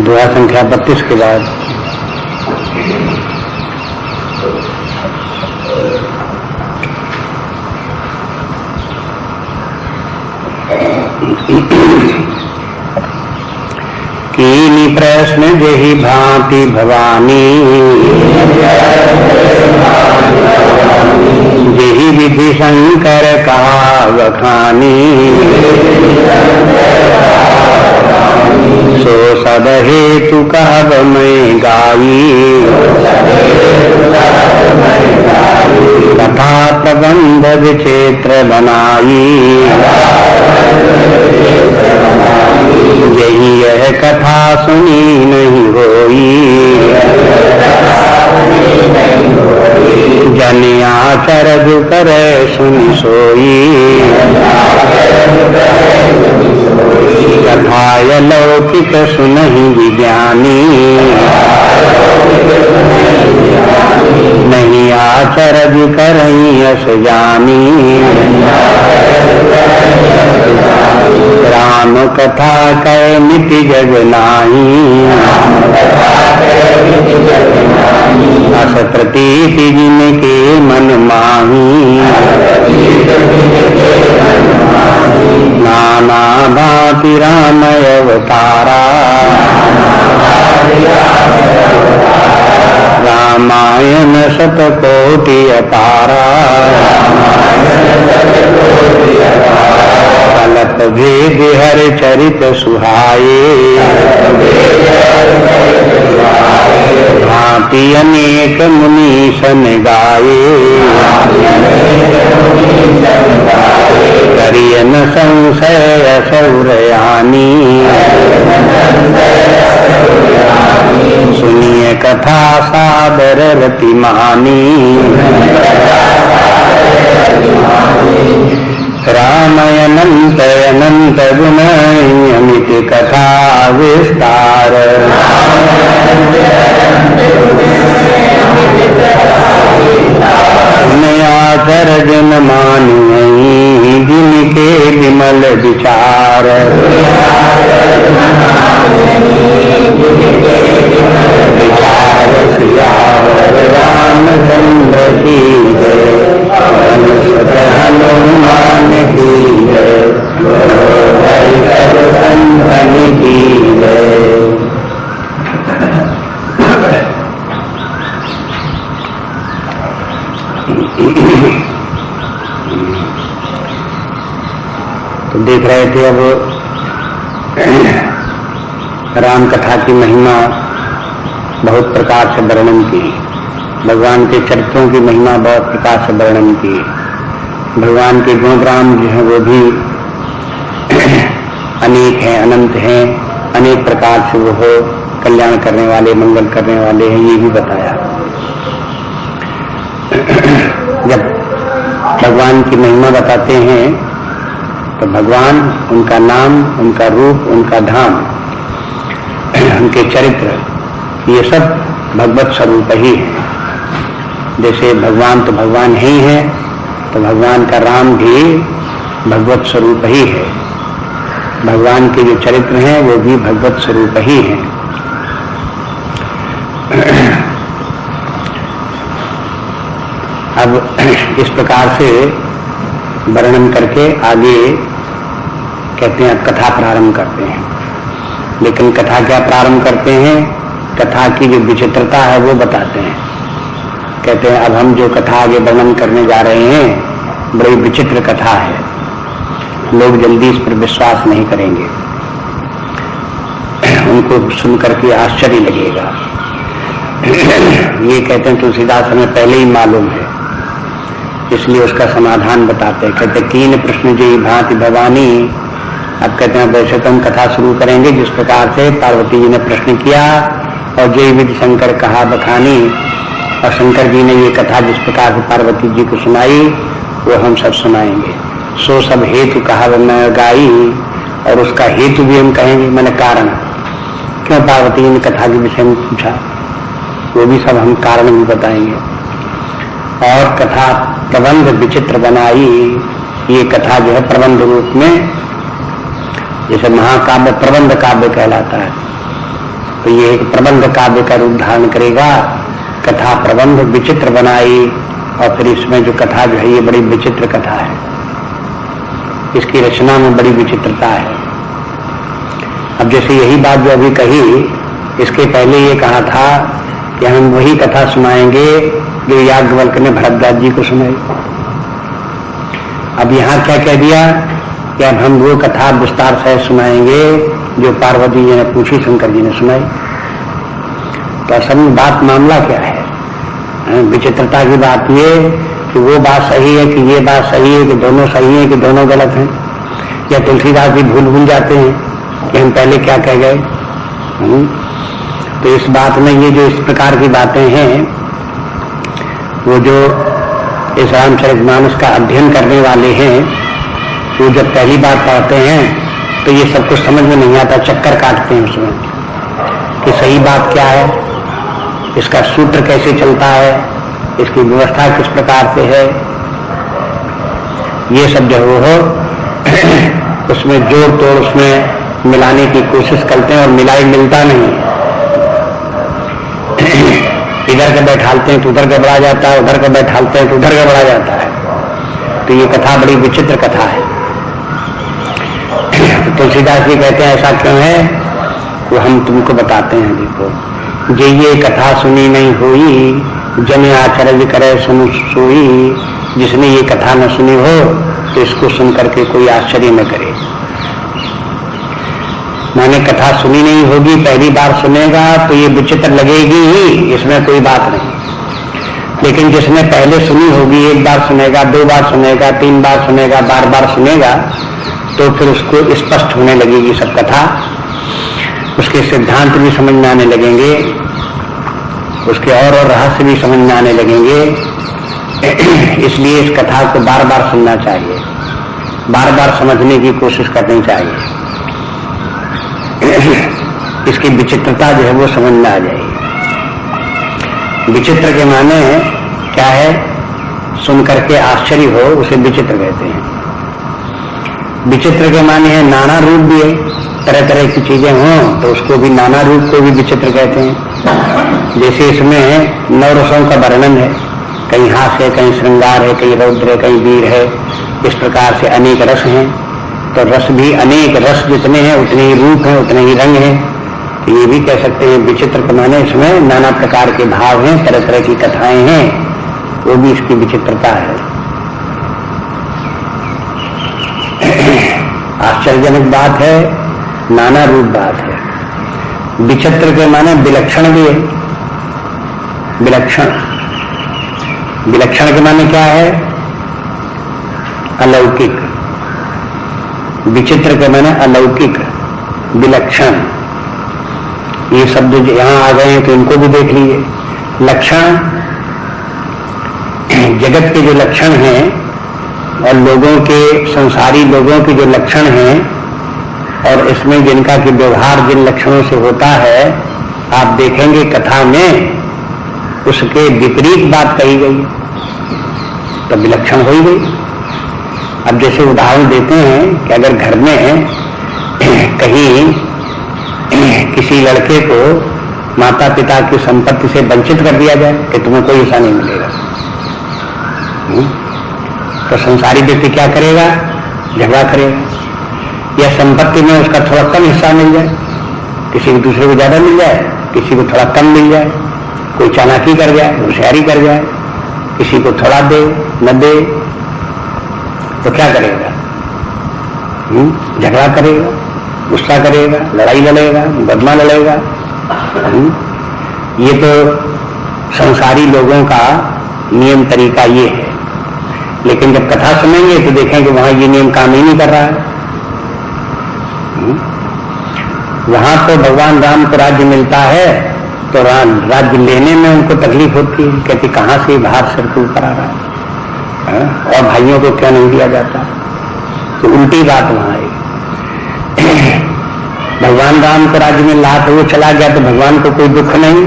दुआ संख्या 32 के बाद कीनी प्रश्न जही भांति भवानी जही विधि शंकर कहा बखानी सो सद हेतु कहब मैं गाई कथा प्रबंध विचित्र बनाई यही यह कथा सुनी नहीं होई जन आचरज करे सुनि सोई कथाय लौकिक सुनहि विज्ञानी नहीं आचरज करई यस जानी राम कथा कै मिति जग नाही अस प्रतीति जिनके मन माही नाना भांति राम अवतारा रामायण शतकोटि अपारा कलप भेद हर चरित सुहाए भांति अनेक मुनीसन गाये करियन संशय सौरयानी सुनिए कथा सादर रति मानी रामायणंत अनंत गुण अमित कथा विस्तार आचर जन मानी जिनके विमल विचार रामचंद्र की हनुमान की तो देख रहे थे अब राम कथा की महिमा बहुत प्रकार से वर्णन की, भगवान के चरित्रों की महिमा बहुत प्रकार से वर्णन की, भगवान के गुणग्राम जो है वो भी अनेक हैं, अनंत हैं, अनेक प्रकार से वो हो कल्याण करने वाले, मंगल करने वाले हैं, ये भी बताया। जब भगवान की महिमा बताते हैं तो भगवान, उनका नाम, उनका रूप, उनका धाम, उनके चरित्र, ये सब भगवत स्वरूप ही है। जैसे भगवान तो भगवान ही है, तो भगवान का राम भी भगवत स्वरूप ही है, भगवान के जो चरित्र हैं वो भी भगवत स्वरूप ही हैं। अब इस प्रकार से वर्णन करके आगे कहते हैं कथा प्रारंभ करते हैं। लेकिन कथा क्या प्रारंभ करते हैं? कथा की जो विचित्रता है वो बताते हैं। कहते हैं अब हम जो कथा आगे वर्णन करने जा रहे हैं बड़ी विचित्र कथा है, लोग जल्दी इस पर विश्वास नहीं करेंगे, उनको सुन करके आश्चर्य लगेगा। ये कहते हैं तुलसीदास हमें पहले ही मालूम है, इसलिए उसका समाधान बताते हैं। कहते कीन प्रश्न जी भांति भवानी। अब कहते हैं वैसे तो हम कथा शुरू करेंगे जिस प्रकार से पार्वती जी ने प्रश्न किया और जय विधि शंकर कहा बखानी, और शंकर जी ने ये कथा जिस प्रकार से पार्वती जी को सुनाई वो हम सब सुनाएंगे। सो सब हेतु कहा मैं गाई, और उसका हेतु भी हम कहेंगे, मैंने कारण, क्यों पार्वती जी ने कथा के विषय में पूछा वो भी सब हम कारण भी बताएंगे। और कथा प्रबंध विचित्र बनाई, ये कथा जो है प्रबंध रूप में, जैसे महाकाव्य प्रबंध काव्य कहलाता है, तो ये एक प्रबंध काव्य का रूप धारण करेगा। कथा प्रबंध विचित्र बनाई, और फिर इसमें जो कथा जो है ये बड़ी विचित्र कथा है, इसकी रचना में बड़ी विचित्रता है। अब जैसे यही बात जो अभी कही, इसके पहले ये कहा था कि हम वही कथा सुनाएंगे जो याज्ञवल्क ने भरद्वाज जी को सुनाई। अब यहाँ क्या कह दिया कि अब हम वो कथा विस्तार से सुनाएंगे जो पार्वती जी ने पूछी, शंकर जी ने सुनाई। तो असल में बात मामला क्या है? विचित्रता की बात ये कि वो बात सही है कि ये बात सही है कि दोनों सही है कि दोनों गलत हैं, या तुलसीदास भी भूल जाते हैं कि हम पहले क्या कह गए। तो इस बात में ये जो इस प्रकार की बातें हैं, वो जो इस रामचरितमानस का अध्ययन करने वाले हैं, वो जब पहली बार पढ़ते हैं तो ये सब कुछ समझ में नहीं आता, चक्कर काटते हैं उसमें कि सही बात क्या है, इसका सूत्र कैसे चलता है, इसकी व्यवस्था किस प्रकार से है। ये सब जो वो हो उसमें जोड़ तोड़ उसमें मिलाने की कोशिश करते हैं और मिलता नहीं। इधर का बैठालते हैं तो उधर गड़बड़ा जाता है, उधर का बैठालते हैं तो उधर गड़बड़ा जाता है। तो ये कथा बड़ी विचित्र कथा है। तो तुलसीदास जी कहते हैं ऐसा क्यों है, वो हम तुमको बताते हैं। देखो, जे ये कथा सुनी नहीं हुई, जन आचरण करे सुन सोई। जिसने ये कथा न सुनी हो तो इसको सुन करके कोई आश्चर्य न करे। माने कथा सुनी नहीं होगी, पहली बार सुनेगा तो ये विचित्र लगेगी ही, इसमें कोई बात नहीं। लेकिन जिसने पहले सुनी होगी, एक बार सुनेगा, दो बार सुनेगा, तीन बार सुनेगा, बार बार सुनेगा, तो फिर उसको स्पष्ट होने लगेगी सब कथा, उसके सिद्धांत भी समझ में आने लगेंगे, उसके और रहस्य भी समझ में आने लगेंगे। इसलिए इस कथा को बार बार सुनना चाहिए, बार बार समझने की कोशिश करनी चाहिए। इसकी विचित्रता जो है वो समझ में आ जाएगी। विचित्र के माने क्या है? सुन करके आश्चर्य हो, उसे विचित्र कहते हैं। विचित्र के माने है नाना रूप भी है, तरह तरह की चीजें हों तो उसको भी नाना रूप को भी विचित्र कहते हैं। जैसे इसमें नवरसों का वर्णन है, कहीं हास्य है, कहीं श्रृंगार है, कहीं रौद्र है, कहीं वीर है। इस प्रकार से अनेक रस हैं, तो रस भी अनेक, रस जितने हैं उतने ही रूप हैं, उतने ही रंग हैं। तो ये भी कह सकते हैं विचित्र के माने इसमें नाना प्रकार के भाव हैं, तरह तरह की कथाएं हैं, वो भी इसकी विचित्रता है। आश्चर्यजनक बात है, नाना रूप बात है। विचित्र के माने विलक्षण भी है। विलक्षण, विलक्षण के माने क्या है? अलौकिक। विचित्र के माने अलौकिक, विलक्षण। ये शब्द यहां आ गए हैं तो इनको भी देख लीजिए। लक्षण, जगत के जो लक्षण हैं और लोगों के, संसारी लोगों के जो लक्षण हैं, और इसमें जिनका कि व्यवहार जिन लक्षणों से होता है, आप देखेंगे कथा में उसके विपरीत बात कही गई, तो विलक्षण हो ही गई। अब जैसे उदाहरण देते हैं कि अगर घर में कहीं किसी लड़के को माता पिता की संपत्ति से वंचित कर दिया जाए कि तुम्हें कोई हिस्सा नहीं मिलेगा, तो संसारी व्यक्ति क्या करेगा? झगड़ा करेगा। या संपत्ति में उसका थोड़ा कम हिस्सा मिल जाए, किसी को दूसरे को ज्यादा मिल जाए, किसी को थोड़ा कम मिल जाए, कोई चालाकी कर जाए, होशियारी कर जाए, किसी को थोड़ा दे न दे, तो क्या करेगा? झगड़ा करेगा, गुस्सा करेगा, लड़ाई लड़ेगा, मुकदमा लड़ेगा। ये तो संसारी लोगों का नियम तरीका ये है। लेकिन जब कथा सुनेंगे तो देखेंगे वहां ये नियम काम ही नहीं कर रहा है। वहां तो भगवान राम को राज्य मिलता है तो राज्य लेने में उनको तकलीफ होती है, कहती कहां से भार सिर के ऊपर आ रहा है, और भाइयों को क्या नहीं दिया जाता। तो उल्टी बात वहां है। भगवान राम को राज्य में ला तो वो चला गया तो भगवान को कोई दुख नहीं,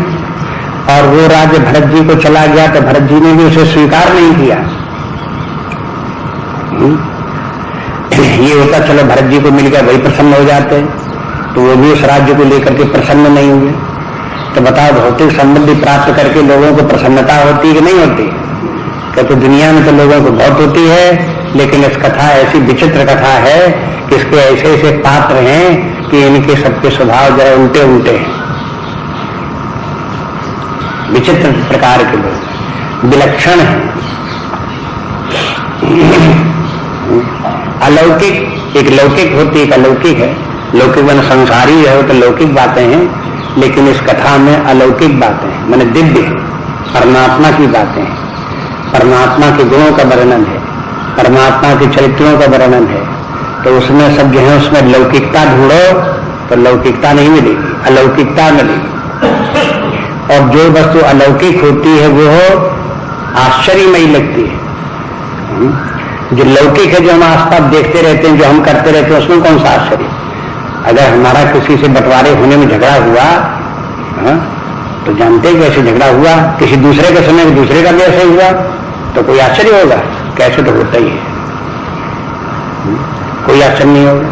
और वो राज्य भरत जी को चला गया तो भरत जी ने भी उसे स्वीकार नहीं किया। ये होता चलो भरत जी को मिल गया, वही प्रसन्न हो जाते, तो वो भी उस राज्य को लेकर के प्रसन्न नहीं हुए। तो बताओ, भौतिक समृद्धि प्राप्त करके लोगों को प्रसन्नता होती है कि नहीं होती? क्योंकि दुनिया में तो लोगों को बहुत होती है, लेकिन इस कथा ऐसी विचित्र कथा है कि इसके ऐसे ऐसे पात्र हैं कि इनके सबके स्वभाव जरा उल्टे उल्टे हैं, विचित्र प्रकार के लोग, विलक्षण हैं, अलौकिक। एक लौकिक होती है, एक अलौकिक है। लौकिक मन संसारी है तो लौकिक बातें हैं, लेकिन इस कथा में अलौकिक बातें हैं, माने दिव्य है, परमात्मा की बातें हैं, परमात्मा के गुणों का वर्णन है, परमात्मा के चरित्रों का वर्णन है। तो उसमें सब जो है उसमें लौकिकता ढूंढो तो लौकिकता नहीं मिलेगी, अलौकिकता मिलेगी। और जो वस्तु अलौकिक होती है वो आश्चर्यमयी लगती है। जो लौकिक है, जो हम आसपास देखते रहते हैं, जो हम करते रहते हैं, उसमें कौन सा आश्चर्य? अगर हमारा किसी से बंटवारे होने में झगड़ा हुआ, तो जानते हैं कैसे झगड़ा हुआ, किसी दूसरे के समय दूसरे का भी ऐसे हुआ, तो कोई आश्चर्य होगा? कैसे तो होता ही है, कोई आश्चर्य नहीं होगा।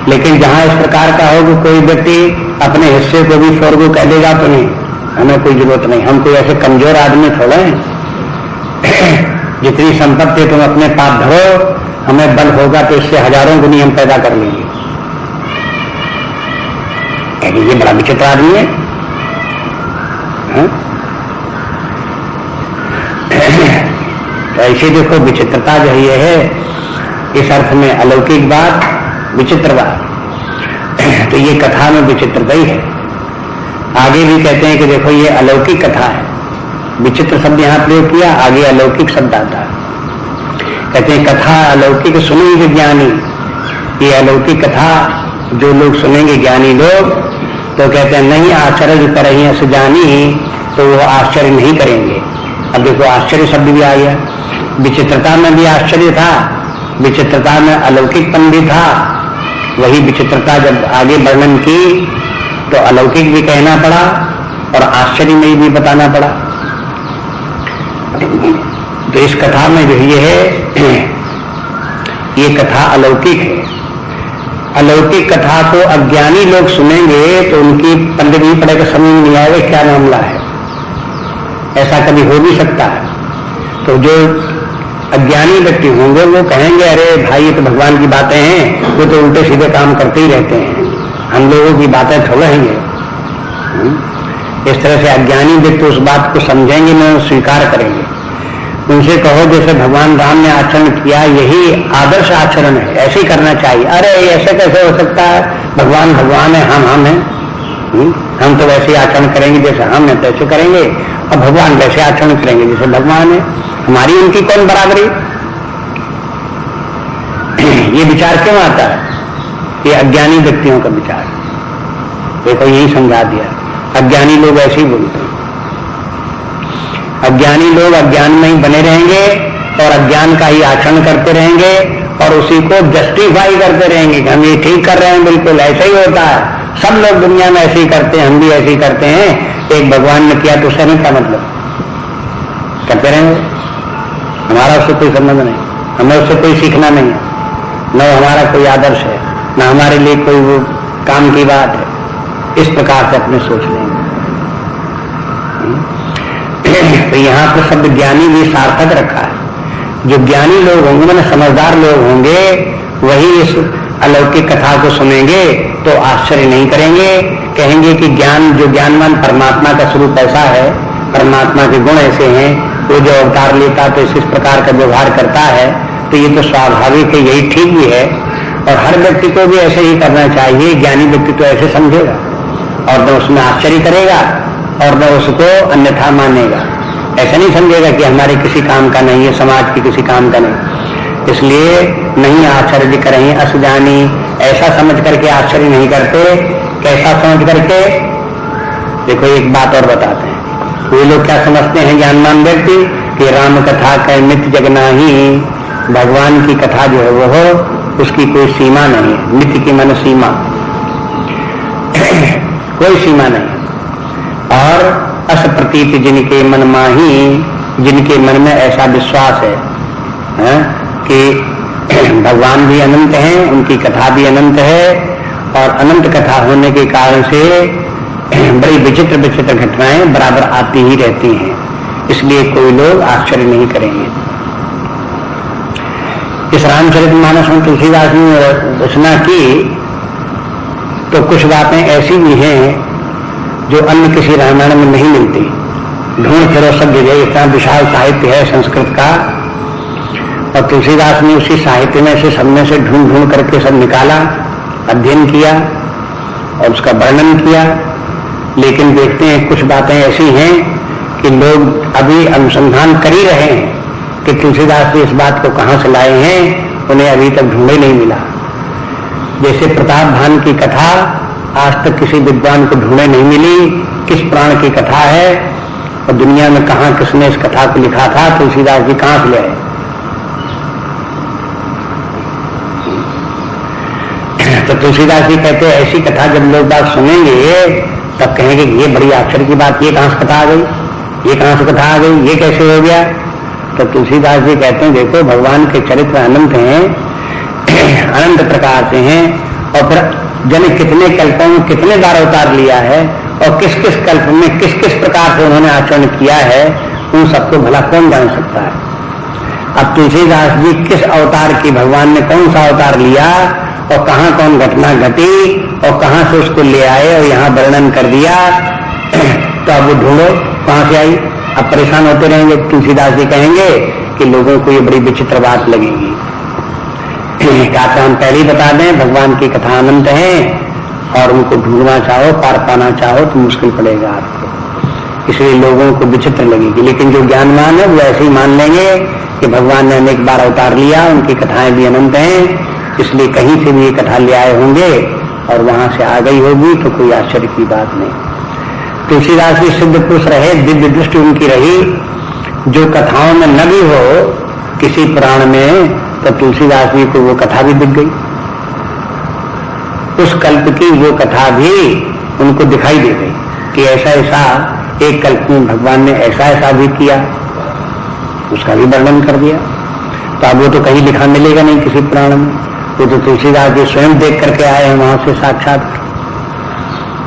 लेकिन जहां इस प्रकार का हो कि कोई व्यक्ति अपने हिस्से को भी स्वर्ग को कह देगा, तो नहीं, हमें कोई जरूरत नहीं, हम कोई ऐसे कमजोर आदमी थोड़े हैं। जितनी संपत्ति तुम अपने पाप धरो, हमें बल होगा तो इससे हजारों गुनी हम पैदा कर लेंगे। ये बड़ा विचित्र आदमी है, तो ऐसे देखो विचित्रता जो ये है, इस अर्थ में अलौकिक बात, विचित्र बात। तो ये कथा में विचित्रता ही है। आगे भी कहते हैं कि देखो ये अलौकिक कथा है, विचित्र शब्द यहाँ प्रयोग किया, आगे अलौकिक शब्द आता है। कहते हैं कथा अलौकिक सुनेंगे ज्ञानी, ये अलौकिक कथा जो लोग सुनेंगे ज्ञानी लोग, तो कहते हैं नहीं आश्चर्य करें ऐसे जानी, तो वो आश्चर्य नहीं करेंगे। अब देखो आश्चर्य शब्द भी आ गया, विचित्रता में भी आश्चर्य था, विचित्रता में अलौकिकपन भी था। वही विचित्रता जब आगे वर्णन की तो अलौकिक भी कहना पड़ा और आश्चर्य में भी बताना पड़ा। तो इस कथा में जो ये है, ये कथा अलौकिक है। अलौकिक कथा को अज्ञानी लोग सुनेंगे तो उनकी पंडित भी पड़ेगा, समझ नहीं आएगा क्या मामला है, ऐसा कभी हो भी सकता है। तो जो अज्ञानी व्यक्ति होंगे वो कहेंगे अरे भाई ये तो भगवान की बातें हैं, वो तो उल्टे सीधे काम करते ही रहते हैं, हम लोगों की बातें थोड़ा हैं। इस तरह से अज्ञानी व्यक्ति उस बात को समझेंगे, नहीं स्वीकार करेंगे। उनसे कहो जैसे भगवान राम ने आचरण किया यही आदर्श आचरण है, ऐसे ही करना चाहिए। अरे ऐसे कैसे हो सकता है, भगवान भगवान है, हम हैं, हम तो वैसे आचरण करेंगे जैसे हम हैं तैसे करेंगे, और भगवान वैसे आचरण करेंगे जैसे भगवान है, हमारी उनकी कौन बराबरी। ये विचार क्यों आता है? ये अज्ञानी व्यक्तियों का विचार। देखो यही समझा दिया, अज्ञानी लोग ऐसे ही बोलते हैं। अज्ञानी लोग अज्ञान में ही बने रहेंगे और अज्ञान का ही आचरण करते रहेंगे और उसी को जस्टिफाई करते रहेंगे कि हम ये ठीक कर रहे हैं, बिल्कुल ऐसा ही होता है, सब लोग दुनिया में ऐसे ही करते हैं, हम भी ऐसे ही करते हैं। एक भगवान ने किया तो उसका नहीं क्या मतलब, करते रहेंगे, हमारा उससे कोई संबंध नहीं, हमें उससे कोई सीखना नहीं है, न हमारा कोई आदर्श है, न हमारे लिए कोई वो काम की बात है। इस प्रकार से अपने सोच लेंगे। तो यहाँ पर शब्द ज्ञानी भी सार्थक रखा है। जो ज्ञानी लोग होंगे, मैंने समझदार लोग होंगे, वही इस अलौकिक कथा को सुनेंगे तो आश्चर्य नहीं करेंगे, कहेंगे कि ज्ञान, जो ज्ञानवान परमात्मा का स्वरूप ऐसा है, परमात्मा के गुण ऐसे हैं, वो जो अवतार लेता तो इस प्रकार का व्यवहार करता है, तो ये तो स्वाभाविक है, यही ठीक भी है और हर व्यक्ति को भी ऐसे ही करना चाहिए। ज्ञानी व्यक्ति तो ऐसे समझेगा और न उसमें आश्चर्य करेगा और न उसको अन्यथा मानेगा। ऐसा नहीं समझेगा कि हमारे किसी काम का नहीं है, समाज की किसी काम का नहीं, इसलिए नहीं आश्चर्य करें असजानी, ऐसा समझ करके आश्चर्य नहीं करते। कैसा समझ करके? देखो एक बात और बताते हैं, वे लोग क्या समझते हैं ज्ञानवान व्यक्ति कि राम कथा का नित्य जगना ही, भगवान की कथा जो है वो हो, उसकी कोई सीमा नहीं है। नित्य की मन सीमा, कोई सीमा नहीं। और अस प्रतीत जिनके मन माही, जिनके मन में ऐसा विश्वास है कि भगवान भी अनंत हैं, उनकी कथा भी अनंत है और अनंत कथा होने के कारण से बड़ी विचित्र विचित्र घटनाएं बराबर आती ही रहती हैं, इसलिए कोई लोग आश्चर्य नहीं करेंगे। इस रामचरितमानस में तुलसीदास ने रचना की तो कुछ बातें ऐसी भी हैं जो अन्य किसी रामायण में नहीं मिलती। ढूंढ फिरो सब जगह, इतना विशाल साहित्य है संस्कृत का, और तुलसीदास ने उसी साहित्य में से सब में से ढूंढ ढूंढ करके सब निकाला, अध्ययन किया और उसका वर्णन किया। लेकिन देखते हैं कुछ बातें ऐसी हैं कि लोग अभी अनुसंधान कर ही रहे हैं कि तुलसीदास जी इस बात को कहां से लाए हैं, उन्हें अभी तक ढूंढे नहीं मिला। जैसे प्रताप भान की कथा आज तक किसी विद्वान को ढूंढे नहीं मिली, किस प्राण की कथा है और दुनिया में कहां किसने इस कथा को लिखा था, तुलसीदास जी कहां से गए। तो तुलसीदास जी कहते हैं ऐसी कथा जब लोग बात सुनेंगे तब कहेंगे ये बड़ी आश्चर्य की बात, ये कहां से कथा आ गई, ये कहां से कथा आ गई, ये कैसे हो गया। तो तुलसीदास जी कहते हैं देखो भगवान के चरित्र अनंत हैं, अनंत प्रकार से हैं, और फिर जन कितने कल्पों में कितने बार अवतार लिया है और किस किस कल्प में किस किस प्रकार से उन्होंने आचरण किया है, उन सबको भला कौन जान सकता है। अब तुलसीदास जी किस अवतार की, भगवान ने कौन सा अवतार लिया और कहाँ कौन घटना घटी और कहाँ से उसको ले आए और यहाँ वर्णन कर दिया, तो अब वो ढूंढो कहाँ से आई। अब परेशान होते रहेंगे। तुलसीदास जी कहेंगे कि लोगों को ये बड़ी विचित्र बात लगेगी। क्या तो हम पहले ही बता दें भगवान की कथा अनंत है और उनको ढूंढना चाहो, पार पाना चाहो तो मुश्किल पड़ेगा आपको, इसलिए लोगों को विचित्र लगेगी। लेकिन जो ज्ञानवान है वो ऐसे ही मान लेंगे कि भगवान ने अनेक बार अवतार लिया, उनकी कथाएं भी अनंत हैं, इसलिए कहीं से भी ये कथा ले आए होंगे और वहां से आ गई होगी तो कोई आश्चर्य की बात नहीं। तुलसीदास जी सिद्ध पुरुष रहे, दिव्य दृष्टि उनकी रही, जो कथाओं में न भी हो किसी पुराण में तो तुलसीदास जी को वो कथा भी दिख गई, उस कल्प की वो कथा भी उनको दिखाई दे गई कि ऐसा ऐसा एक कल्प में भगवान ने ऐसा ऐसा भी किया, उसका भी वर्णन कर दिया। तो अब वो तो कहीं लिखा मिलेगा नहीं किसी पुराण में, वो तो तुलसीदास जी स्वयं देख करके आए हैं वहां से साक्षात।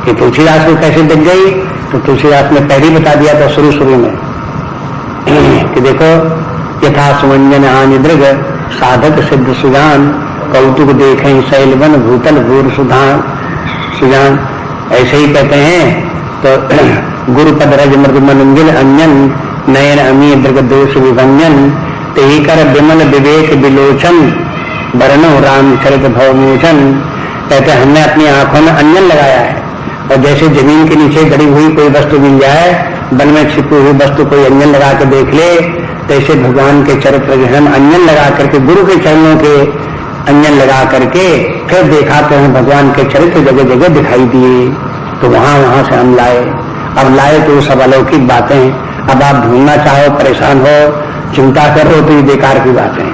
कि तुलसीदास को कैसे दिख गई, तो तुलसीदास ने पहले बता दिया था शुरू में कि देखो यथा सुमंजन आनिदृग साधक सिद्ध सुजान, कौतुक देखें शैलवन भूतल भूर सुजान, ऐसे ही कहते हैं। तो गुरुपद रज मृद मंजिल अंजन नयन अमी दृग दोष विभंजन, तेही कर विमल विवेक विलोचन वर्णो रामचरित भवमोचन। कहते हमने अपनी आंखों में अंजन लगाया है, और जैसे जमीन के नीचे गड़ी हुई कोई वस्तु मिल जाए, वन में छिपी हुई वस्तु कोई अंजन लगा के देख ले, तैसे भगवान के चरित्र जो है अंजन लगा करके, गुरु के चरणों के अंजन लगा करके फिर देखा तो हैं भगवान के चरित्र जगह जगह दिखाई दिए। तो वहां से हम लाए, अब लाए तो सब अलौकिक बातें। अब आप ढूंढना चाहो, परेशान हो, चिंता कर रहे हो तो ये बेकार की बातें।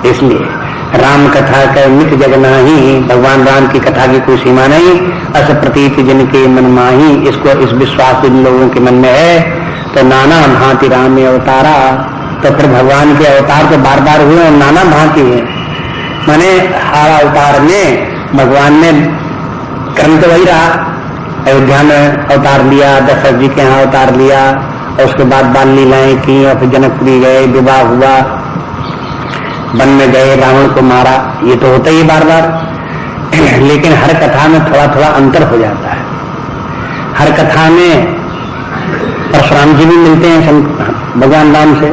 इसलिए राम कथा का मित जग नाही, भगवान राम की कथा की कोई सीमा नहीं। अस प्रतीत जिनके मन माही, इसको इस विश्वास जिन लोगों के मन में है, तो नाना भांति राम में अवतारा। तो फिर भगवान के अवतार तो बार बार हुए और नाना भांति है, माने हर अवतार में भगवान ने क्रम तो वही रहा। अयोध्या में अवतार लिया, दशरथ जी के यहाँ अवतार लिया, और उसके बाद बाल लीलाएं की, और फिर जनकपुरी गए, विवाह हुआ, वन में गए, रावण को मारा, ये तो होता ही बार बार। लेकिन हर कथा में थोड़ा थोड़ा अंतर हो जाता है। हर कथा में परशुराम जी भी मिलते हैं भगवान राम से,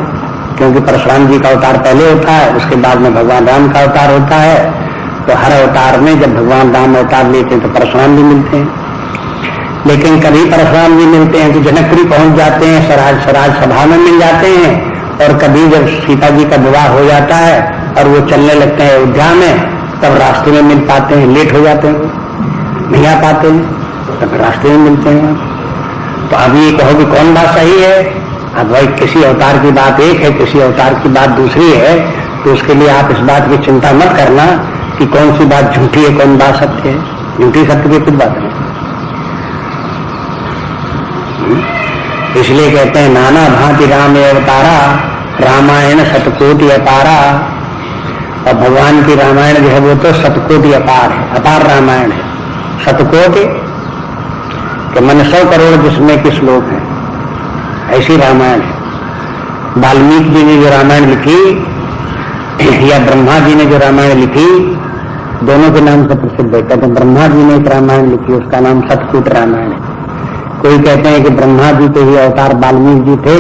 क्योंकि परशुराम जी का अवतार पहले होता है, उसके बाद में भगवान राम का अवतार होता है। तो हर अवतार में जब भगवान राम अवतार लेते हैं तो परशुराम भी मिलते हैं। लेकिन कभी परशुराम जी मिलते हैं तो जनकपुरी पहुंच जाते हैं, स्वराज सभा में मिल जाते हैं, और कभी जब सीता जी का विवाह हो जाता है और वो चलने लगते हैं अयोध्या में, तब रास्ते में मिल पाते हैं, लेट हो जाते हैं, नहीं आ पाते हैं, तब रास्ते में मिलते हैं। तो अब ये कहो कि कौन बात सही है? अब भाई किसी अवतार की बात एक है, किसी अवतार की बात दूसरी है, तो उसके लिए आप इस बात की चिंता मत करना कि कौन सी बात झूठी है, कौन बात सत्य है। झूठी सत्य की कुछ बात नहीं। इसलिए कहते हैं नाना भांति राम अवतारा, रामायण शतकोटि अपारा। और भगवान की रामायण जो है वो तो शतकोटि अपार है, अपार रामायण है। शतकोटि के मन 100 करोड़ जिसमें के श्लोक है, ऐसी रामायण है। वाल्मीकि जी ने जो रामायण लिखी या ब्रह्मा जी ने जो रामायण लिखी, दोनों के नाम से प्रसिद्ध है। कहते हैं ब्रह्मा जी ने एक रामायण लिखी, उसका नाम शतकूट रामायण है। कोई कहते हैं कि ब्रह्मा जी के ही अवतार वाल्मीकि जी थे,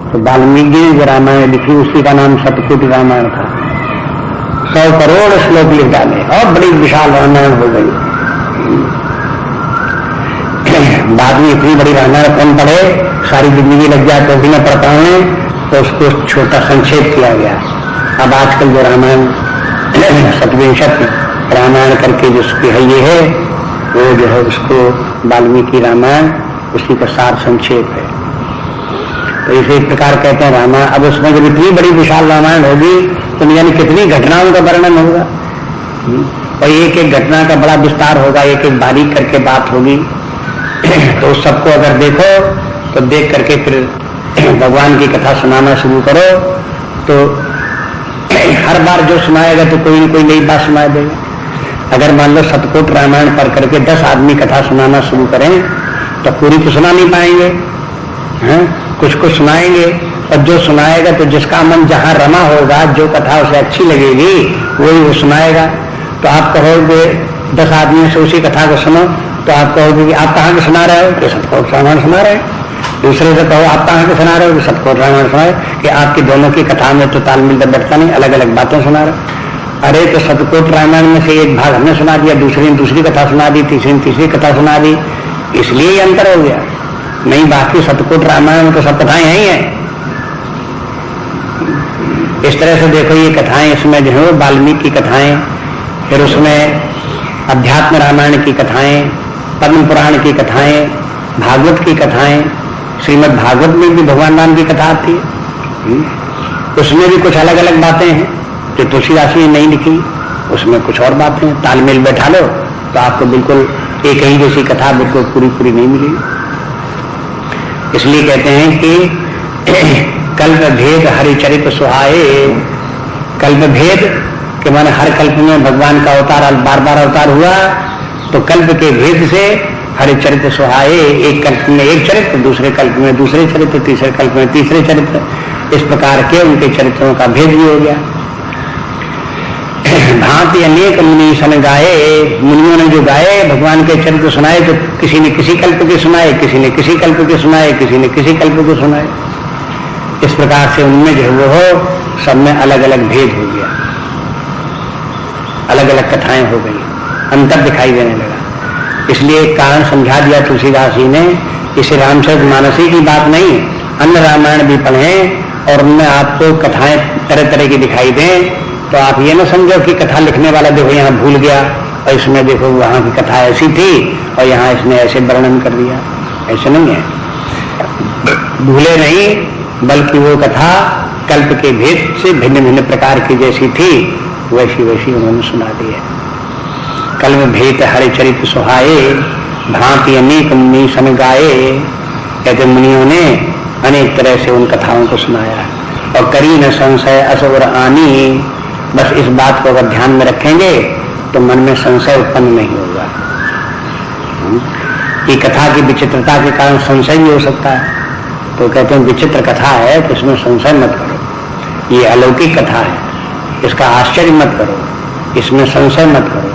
तो वाल्मीकि जी ने जो रामायण लिखी उसी का नाम शतकूट रामायण था। 100 करोड़ श्लोक लिख डाले और बड़ी विशाल रामायण हो गई। बाद में इतनी बड़ी रामायण कौन पढ़े, सारी जिंदगी लग जाए तो भी न पढ़ पाए, तो उसको छोटा संक्षेप किया गया। अब आजकल जो रामायण सतविंशति रामायण करके जिसकी है ये है, वो जो है उसको वाल्मीकि रामायण उसी का सार संक्षेप है। तो इसे एक प्रकार कहते हैं रामायण। अब उसमें जब इतनी बड़ी विशाल रामायण होगी तो यानी कितनी घटनाओं का वर्णन होगा, और एक एक घटना का बड़ा विस्तार होगा, एक एक बारीक करके बात होगी। तो उस सबको अगर देखो तो देख करके फिर भगवान की कथा सुनाना शुरू करो, तो हर बार जो सुनाएगा तो कोई न कोई नई बात सुना देगा। अगर मान लो शतकोट रामायण पढ़ करके 10 आदमी कथा सुनाना शुरू करें तो पूरी तो सुना नहीं पाएंगे, कुछ कुछ सुनाएंगे, और जो सुनाएगा तो जिसका मन जहां रमा होगा, जो कथा उसे अच्छी लगेगी वही वो सुनाएगा। तो आप कहोगे 10 आदमी से उसी कथा को सुनो, तो आप कहोगे कि आप कहाँ के सुना रहे हो, कि शतकोट रामायण सुना रहे हैं। दूसरे से कहो आप कहाँ के सुना रहे हो, कि शतकोट रामायण सुनाए, कि आपकी दोनों की कथा में तो तालमेल बैठता नहीं, अलग अलग बातें सुना रहे। अरे तो शतकोट रामायण में से एक भाग हमने सुना दिया, दूसरी ने दूसरी कथा सुना दी, तीसरी ने तीसरी कथा सुना दी, इसलिए अंतर हो गया। नहीं, बाकी शतकोट रामायण में तो सब कथाएं ही हैं। इस तरह से देखो ये कथाएं, इसमें जो है वाल्मीकि की कथाएं, फिर उसमें अध्यात्म रामायण की कथाएं, पद्म पुराण की कथाएं, भागवत की कथाएं, श्रीमद् भागवत में भी भगवान राम की कथा आती है। उसमें भी कुछ अलग अलग बातें हैं जो तुलसीदास ने नहीं लिखी, उसमें कुछ और बातें हैं। तालमेल बैठा लो तो आपको बिल्कुल एक ही जैसी कथा बिल्कुल पूरी पूरी नहीं मिलेगी। इसलिए कहते हैं कि कल्प भेद हरिचरित सुहाए। कल्प भेद के माने हर कल्प में भगवान का अवतार बार बार अवतार हुआ, तो कल्प के भेद से हरिचरित सुहाए। एक कल्प में एक चरित्र, दूसरे कल्प में दूसरे चरित्र, तीसरे कल्प में तीसरे चरित्र, इस प्रकार के उनके चरित्रों का भेद भी हो गया। भांति अनेक मुनि सन गाए। मुनियों ने जो गाए भगवान के चरित्र सुनाए, तो किसी ने किसी कल्प के सुनाए, किसी ने किसी कल्प के सुनाए, किसी ने किसी कल्प के सुनाए। इस प्रकार से उनमें जो वो हो सब में अलग अलग भेद हो गया, अलग अलग कथाएं हो गई, अंतर दिखाई देने लगा। इसलिए कारण समझा दिया तुलसीदास जी ने, इसे रामचरित मानसी की बात नहीं, अन्य रामायण भी पढ़ें और उनमें आपको कथाएं तरह तरह की दिखाई दें, तो आप ये ना समझो कि कथा लिखने वाला देखो यहाँ भूल गया और इसमें देखो वहां की कथा ऐसी थी और यहाँ इसने ऐसे वर्णन कर दिया। ऐसे नहीं है, भूले नहीं, बल्कि वो कथा कल्प के भेद से भिन्न भिन्न प्रकार की जैसी थी वैसी वैसी उन्होंने सुना दी है। कल्प भेद हरिचरित सुहाए, भांति अनेक मुनि सन गाए। कहते मुनियों ने अनेक तरह से उन कथाओं को सुनाया। और करी न संशय असुर आनी, बस इस बात को अगर ध्यान में रखेंगे तो मन में संशय उत्पन्न नहीं होगा। ये कथा की विचित्रता के कारण संशय भी हो सकता है, तो कहते हैं विचित्र कथा है तो इसमें संशय मत करो, ये अलौकिक कथा है, इसका आश्चर्य मत करो, इसमें संशय मत करो।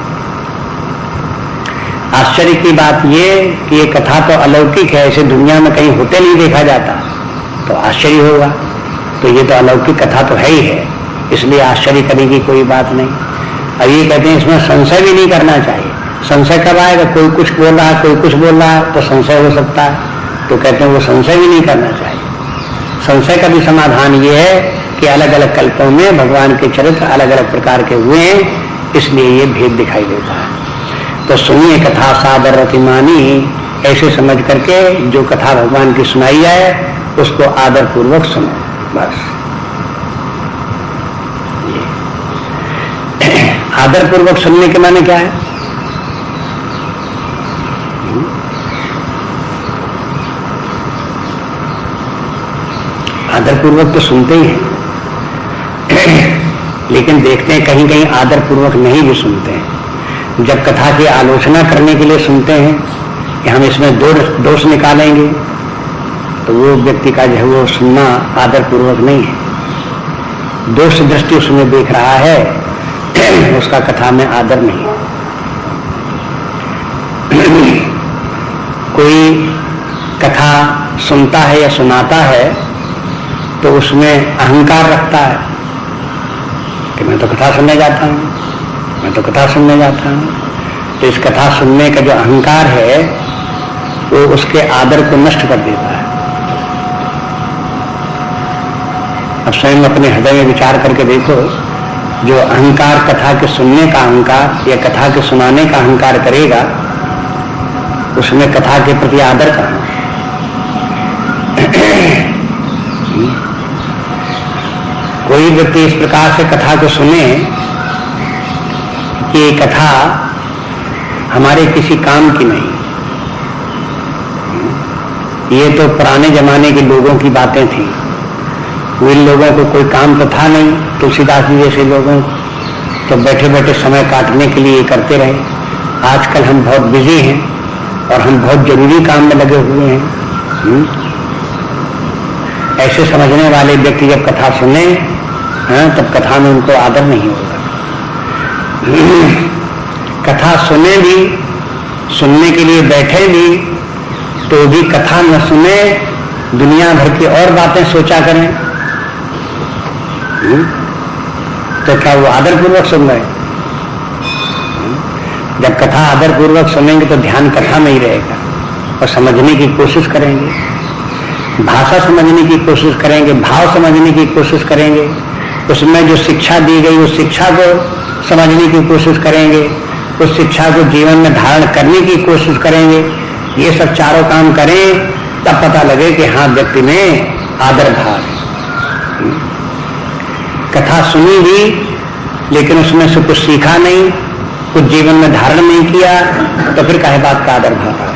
आश्चर्य की बात ये कि ये कथा तो अलौकिक है, इसे दुनिया में कहीं होते नहीं देखा जाता, तो आश्चर्य होगा। तो ये तो अलौकिक कथा तो है ही है, इसलिए आश्चर्य करने की कोई बात नहीं। अब ये कहते हैं इसमें संशय भी नहीं करना चाहिए। संशय कब आएगा, कोई कुछ बोल रहा है कोई कुछ बोल रहा है तो संशय हो सकता है, तो कहते हैं वो संशय भी नहीं करना चाहिए। संशय का भी समाधान ये है कि अलग अलग कल्पों में भगवान के चरित्र अलग अलग प्रकार के हुए हैं, इसलिए ये भेद दिखाई देता है। तो सुनिए कथा सादर रतिमानी, ऐसे समझ करके जो कथा भगवान की सुनाई जाए उसको आदर पूर्वक सुनो, बस। आदर पूर्वक सुनने के माने क्या है? आदर पूर्वक तो सुनते ही हैं, लेकिन देखते हैं कहीं कहीं आदर पूर्वक नहीं भी सुनते हैं। जब कथा की आलोचना करने के लिए सुनते हैं कि हम इसमें दोष निकालेंगे, तो वो व्यक्ति का जो है वो सुनना आदर पूर्वक नहीं है, दोष दृष्टि उसमें देख रहा है, उसका कथा में आदर नहीं है। कोई कथा सुनता है या सुनाता है तो उसमें अहंकार रखता है कि मैं तो कथा सुनने जाता हूँ, मैं तो कथा सुनने जाता हूँ। तो इस कथा सुनने का जो अहंकार है वो उसके आदर को नष्ट कर देता है। अब स्वयं अपने हृदय में विचार करके देखो, जो अहंकार कथा के सुनने का अहंकार या कथा के सुनाने का अहंकार करेगा, उसमें कथा के प्रति आदर कहाँ? कोई व्यक्ति इस प्रकार से कथा को सुने कि ये कथा हमारे किसी काम की नहीं, ये तो पुराने जमाने के लोगों की बातें थी, उन लोगों को कोई काम तो था नहीं, तुलसीदास जी जैसे लोगों तो बैठे बैठे समय काटने के लिए ये करते रहे। आजकल हम बहुत बिजी हैं और हम बहुत जरूरी काम में लगे हुए हैं। ऐसे समझने वाले व्यक्ति जब कथा सुने, तब कथा में उनको आदर नहीं होगा। कथा सुने भी, सुनने के लिए बैठे भी, तो भी कथा न सुने, दुनिया भर की और बातें सोचा करें, तो क्या वो आदर पूर्वक सुन रहे? जब कथा आदर पूर्वक सुनेंगे तो ध्यान कथा में ही रहेगा और समझने की कोशिश करेंगे, भाषा समझने की कोशिश करेंगे, भाव समझने की कोशिश करेंगे, उसमें जो शिक्षा दी गई उस शिक्षा को समझने की कोशिश करेंगे, उस शिक्षा को जीवन में धारण करने की कोशिश करेंगे। ये सब चारों काम करें तब पता लगे कि हाँ, व्यक्ति में आदर भाव है। कथा सुनी भी लेकिन उसमें से कुछ सीखा नहीं, कुछ जीवन में धारण नहीं किया, तो फिर काहे बात का आदर भाव है?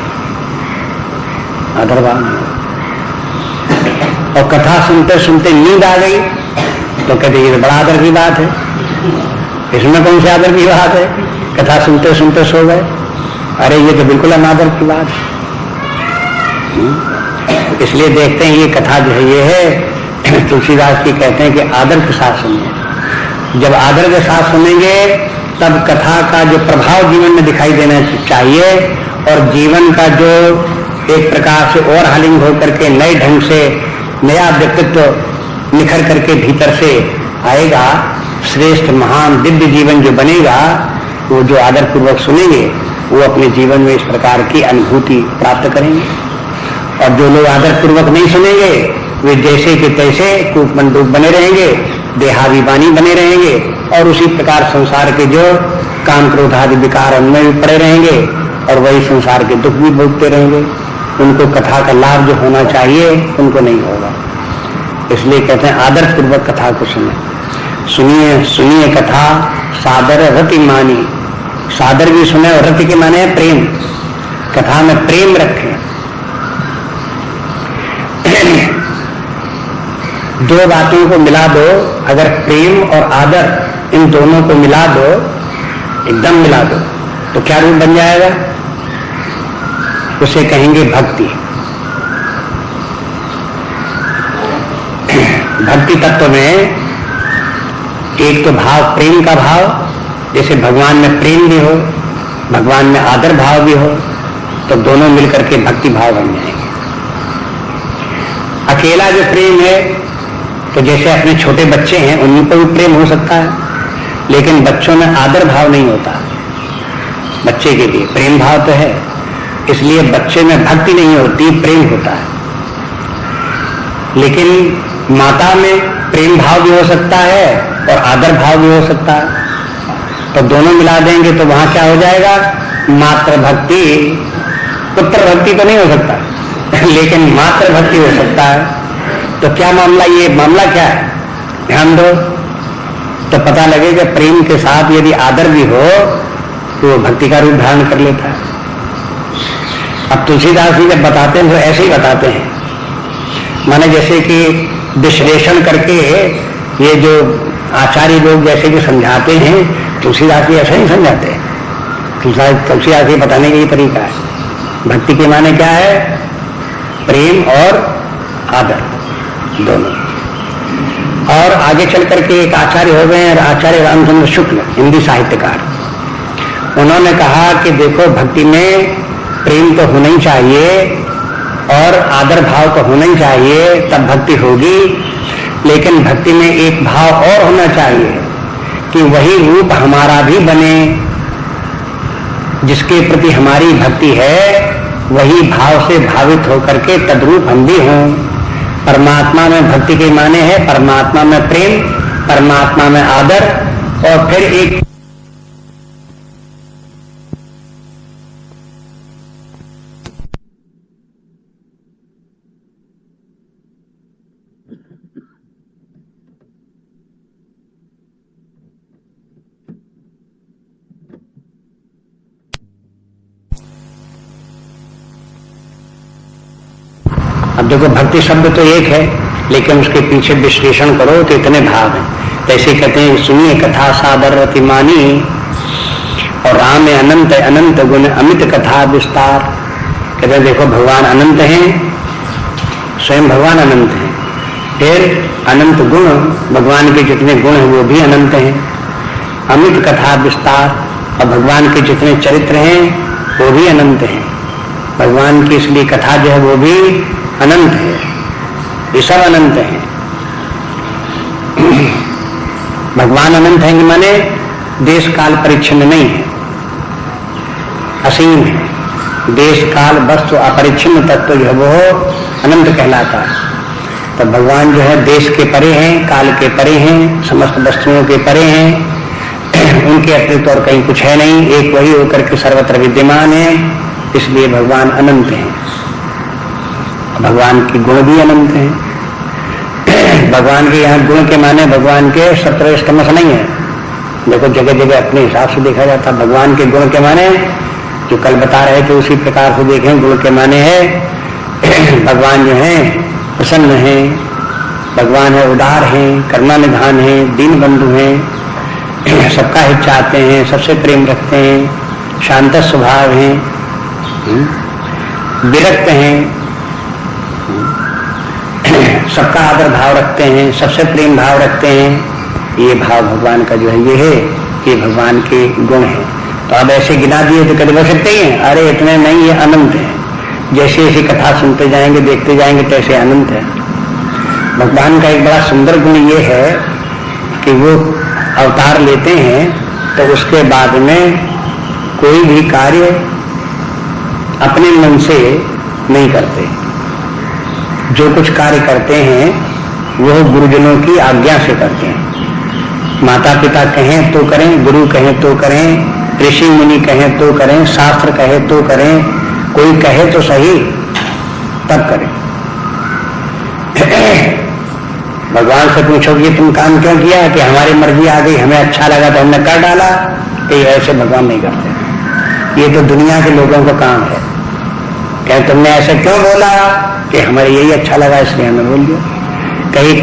आदर भाव नहीं। और कथा सुनते सुनते नींद आ गई तो कहते ये बड़ा आदर की बात है, इसमें कौन सी आदर की बात है? कथा सुनते सुनते सो गए, अरे ये तो बिल्कुल अनादर की बात है। इसलिए देखते हैं ये कथा जो है ये है तुलसीदास जी कहते हैं कि आदर के साथ सुनिए। जब आदर के साथ सुनेंगे तब कथा का जो प्रभाव जीवन में दिखाई देना चाहिए और जीवन का जो एक प्रकार से और हालिंग होकर के नए ढंग से नया व्यक्तित्व निखर करके भीतर से आएगा, श्रेष्ठ महान दिव्य जीवन जो बनेगा, वो जो आदर पूर्वक सुनेंगे वो अपने जीवन में इस प्रकार की अनुभूति प्राप्त करेंगे। और जो लोग आदर पूर्वक नहीं सुनेंगे वे जैसे के तैसे कूप मंडूक बने रहेंगे, देहाभिमानी बने रहेंगे और उसी प्रकार संसार के जो काम क्रोध आदि विकार उनमें भी पड़े रहेंगे और वही संसार के दुख भी भोगते रहेंगे। उनको कथा का लाभ जो होना चाहिए उनको नहीं होगा। इसलिए कहते हैं आदर पूर्वक कथा को सुने। सुनिए सुनिए कथा सादर रति मानी, सादर भी सुने और रति के माने प्रेम, कथा में प्रेम रखें। दो बातों को मिला दो, अगर प्रेम और आदर इन दोनों को मिला दो, एकदम मिला दो, तो क्या रूप बन जाएगा? उसे कहेंगे भक्ति। भक्ति तत्व में एक तो भाव प्रेम का भाव, जैसे भगवान में प्रेम भी हो, भगवान में आदर भाव भी हो, तो दोनों मिलकर के भक्ति भाव बन जाएंगे। अकेला जो प्रेम है तो जैसे अपने छोटे बच्चे हैं उन्हीं पर भी प्रेम हो सकता है, लेकिन बच्चों में आदर भाव नहीं होता। बच्चे के लिए प्रेम भाव तो है, इसलिए बच्चे में भक्ति नहीं होती, प्रेम होता है। लेकिन माता में प्रेम भाव भी हो सकता है और आदर भाव भी हो सकता है, तो दोनों मिला देंगे तो वहां क्या हो जाएगा? मातृ भक्ति। पुत्र भक्ति तो नहीं हो सकता लेकिन मातृ भक्ति हो सकता है। तो क्या मामला, ये मामला क्या है? ध्यान दो तो पता लगेगा प्रेम के साथ यदि आदर भी हो तो वो भक्ति का रूप धारण कर लेता है। अब तुलसीदास जी जब बताते हैं तो ऐसे ही बताते हैं, माने जैसे कि विश्लेषण करके ये जो आचार्य लोग जैसे कि समझाते हैं, तुलसीदास जी ऐसा ही समझाते हैं। तुलसीदास जी बताने का ये तरीका है। भक्ति के माने क्या है? प्रेम और आदर दोनों। और आगे चल करके एक आचार्य हो गए, आचार्य रामचंद्र शुक्ल, हिंदी साहित्यकार। उन्होंने कहा कि देखो, भक्ति में प्रेम तो होना ही चाहिए और आदर भाव तो होना ही चाहिए, तब भक्ति होगी। लेकिन भक्ति में एक भाव और होना चाहिए कि वही रूप हमारा भी बने, जिसके प्रति हमारी भक्ति है वही भाव से भावित होकर के तद्रूप हम भी हों। परमात्मा में भक्ति के माने है परमात्मा में प्रेम, परमात्मा में आदर, और फिर एक अब देखो, भक्ति शब्द तो एक है, लेकिन उसके पीछे विश्लेषण करो तो इतने भाव हैं। जैसे कहते हैं, सुनिए कथा सादर रतिमानी, और राम में अनंत अनंत गुण अमित कथा विस्तार। कहते हैं देखो, भगवान अनंत हैं, स्वयं भगवान अनंत हैं, फिर अनंत गुण, भगवान के जितने गुण हैं वो भी अनंत हैं, अमित कथा विस्तार, और भगवान के जितने चरित्र हैं वो भी अनंत हैं। भगवान की इसलिए कथा जो है वो भी अनंत है, ये सब अनंत है। भगवान अनंत है कि माने देश काल परिच्छिन्न नहीं है, असीम है। देश काल वस्तु अपरिच्छिन्न तत्व जो है वो अनंत कहलाता है। तो भगवान जो है देश के परे हैं, काल के परे हैं, समस्त वस्तुओं के परे हैं, उनके अतिरिक्त और कहीं कुछ है नहीं, एक वही होकर के सर्वत्र विद्यमान है, इसलिए भगवान अनंत हैं। भगवान के गुण भी अनंत हैं। भगवान के यहाँ गुण के माने भगवान के सत्रह स्तमस नहीं है। देखो, जगह जगह अपने हिसाब से देखा जाता। भगवान के गुण के माने जो कल बता रहे थे उसी प्रकार से देखें। गुण के माने है भगवान जो है प्रसन्न है, भगवान है उदार है, करुणा निधान है, दीन बंधु हैं, सबका हित चाहते हैं, सबसे प्रेम रखते हैं, शांत स्वभाव हैं, विरक्त हैं, सबका आदर भाव रखते हैं, सबसे प्रेम भाव रखते हैं। ये भाव भगवान का जो है ये है कि भगवान के गुण हैं। तो अब ऐसे गिना दिए तो कभी बच सकते हैं? अरे इतने नहीं, ये अनंत है। जैसे जैसे कथा सुनते जाएंगे, देखते जाएंगे, तैसे अनंत है। भगवान का एक बड़ा सुंदर गुण ये है कि वो अवतार लेते हैं तो उसके बाद में कोई भी कार्य अपने मन से नहीं करते। जो कुछ कार्य करते हैं वो गुरुजनों की आज्ञा से करते हैं। माता पिता कहें तो करें, गुरु कहें तो करें, ऋषि मुनि कहें तो करें, शास्त्र कहे तो करें, कोई कहे तो सही तब करें। भगवान से पूछो कि तुम काम क्यों किया? कि हमारी मर्जी आ गई, हमें अच्छा लगा तो हमने कर डाला। कि ऐसे भगवान नहीं करते। ये तो दुनिया के लोगों का काम है। क्या तुमने ऐसे क्यों बोला? कि हमारे यही अच्छा लगा इसलिए हमने बोल दिया। कहीं